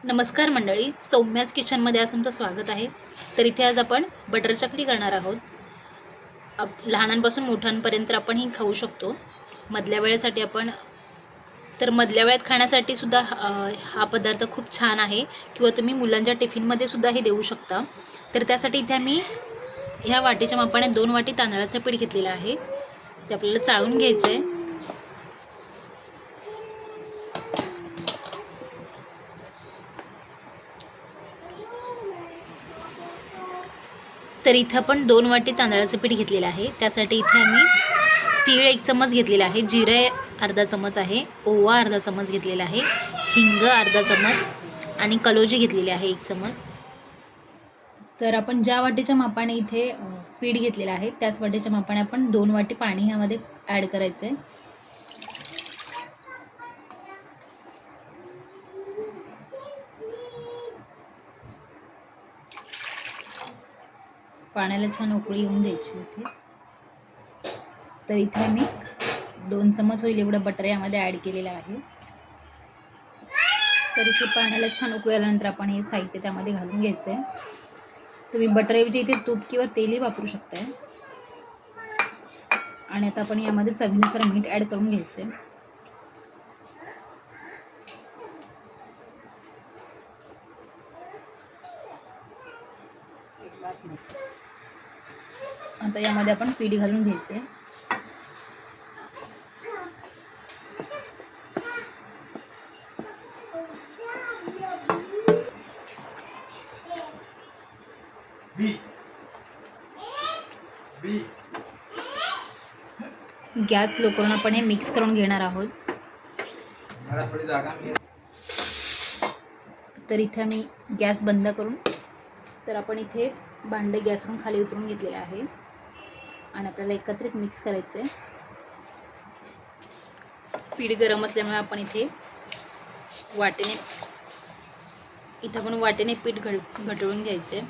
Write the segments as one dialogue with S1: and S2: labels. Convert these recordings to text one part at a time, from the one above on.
S1: नमस्कार मंडळी, सौम्याच किचनमध्ये आज तुमचं स्वागत आहे. तर इथे आज आपण बटर चकली करणार आहोत. लहानांपासून मोठ्यांपर्यंत आपण ही खाऊ शकतो. मधल्या वेळेत खाण्यासाठी सुद्धा हा पदार्थ खूप छान आहे किंवा तुम्ही मुलांच्या टिफिनमध्ये सुद्धा हे देऊ शकता. तर त्यासाठी इथे आम्ही ह्या वाटीच्या मापाने 2 वाटी तांदळाचं पीठ घेतलेलं आहे. ते आपल्याला चाळून घ्यायचं आहे. तर इथं आपण 2 वाटी तांदळाचं पीठ घेतलेलं आहे. त्यासाठी इथे आम्ही तीळ 1 चमच घेतलेला आहे, जिरे अर्धा चमच आहे, ओवा अर्धा चमच घेतलेला आहे, हिंग अर्धा चमच आणि कलोजी घेतलेली आहे 1 चमच. तर आपण ज्या वाटीच्या मापाने इथे पीठ घेतलेलं आहे त्याच वाटीच्या मापाने आपण 2 वाटी पाणी ह्यामध्ये ॲड करायचं आहे. पाण्याला छान उकळी येऊन द्यायची इथे. तर इथे मी 2 चमच होईल एवढं बटर यामध्ये ॲड केलेलं आहे. तर इथे पाण्याला छान उकळी आल्यानंतर आपण हे साहित्य त्यामध्ये घालून घ्यायचं आहे. तुम्ही बटरऐवजी इथे तूप किंवा तेलही वापरू शकताय. आणि आता आपण यामध्ये चवीनुसार मीठ ॲड करून घ्यायचं आहे. आता यामध्ये आपण पीठ घालून घ्यायचं आहे. गॅस लो करून आपण हे मिक्स करून घेणार आहोत. तर इथे आम्ही गॅस बंद करून तर आपण इथे भांडे गॅसवरून खाली उतरून घेतलेले आहे आणि आपल्याला एकत्रित मिक्स करायचं आहे. पीठ गरम असल्यामुळे आपण इथे वाटेने पीठ घटळून घ्यायचं आहे.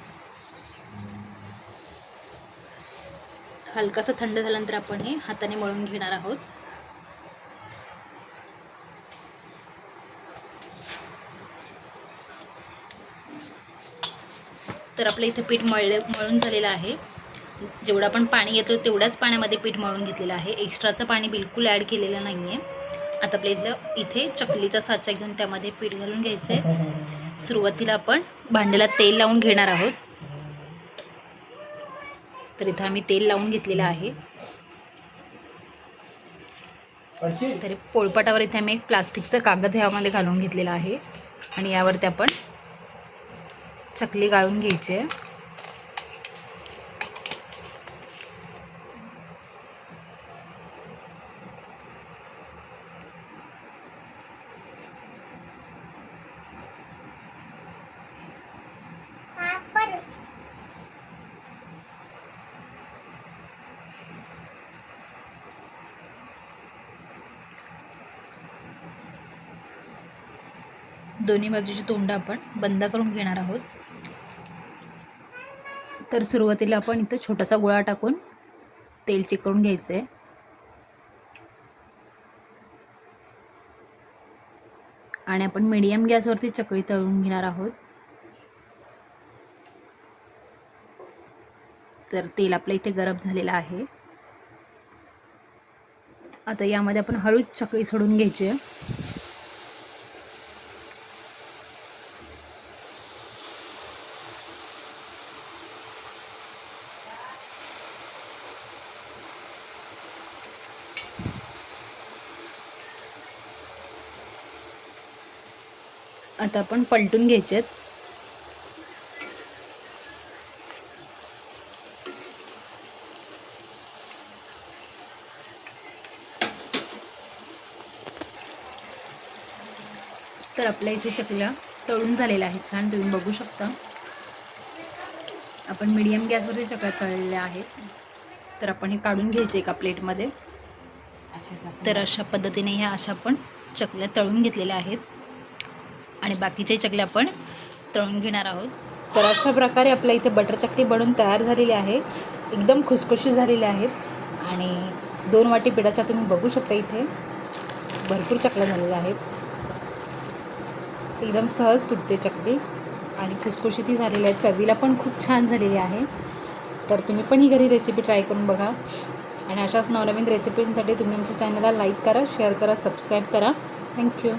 S1: हलकासा थंड झाल्यानंतर आपण हे हाताने मळून घेणार आहोत. तर आपलं इथे पीठ मळून झालेलं आहे. जेवढं आपण पाणी घेतो तेवढ्याच पाण्यामध्ये पीठ मळून घेतलेलं आहे. एक्स्ट्राचं पाणी बिलकुल ॲड केलेलं नाही आहे. आता आपल्या इथे चकलीचा साचा घेऊन त्यामध्ये पीठ घालून घ्यायचं आहे. सुरुवातीला आपण भांड्याला तेल लावून घेणार आहोत. तर इथं आम्ही तेल लावून घेतलेलं आहे. तर पोळपाटावर इथे आम्ही एक प्लास्टिकचं कागद ह्यामध्ये घालून घेतलेलं आहे आणि यावरती आपण चकली गाळून घ्यायची आहे. दोन्ही बाजूची तोंडं आपण बंद करून घेणार आहोत. तर सुरुवातीला आपण इथं छोटासा गोळा टाकून तेल चिकटून घ्यायचं आहे आणि आपण मीडियम गॅसवरती चकली तळून घेणार आहोत. तर तेल आपलं इथे गरम झालेलं आहे. आता यामध्ये आपण हळूच चकली सोडून घ्यायची आहे. आता आपण पलटून घ्यायचे आहेत. तर आपल्या इथे चकल्या तळून झालेल्या आहेत छान, तुम्ही बघू शकता. आपण मीडियम गॅसवरती चकल्या तळलेल्या आहेत. तर आपण हे काढून घ्यायचे एका प्लेटमध्ये. तर अशा पद्धतीने ह्या आपण चकल्या तळून घेतलेल्या आहेत आणि बाकीचे चकल्या आपण तळून घेणार आहोत. तर अशा प्रकारे आपल्या इथे बटर चकली बनवून तयार झालेली आहे. एकदम खुसखुशीत झालेल्या आहेत आणि 2 वाटी पिठाच्या तुम्ही बघू शकता इथे भरपूर चकल्या झालेल्या आहेत. एकदम सहज तुटते चकली आणि खुसखुशीतही झालेली आहे, चवीला पण खूप छान झालेली आहे. तर तुम्ही पण ही घरी रेसिपी ट्राय करून बघा आणि अशाच नवनवीन रेसिपींसाठी तुम्ही आमच्या चॅनलला लाईक करा, शेअर करा, सबस्क्राईब करा. थँक्यू.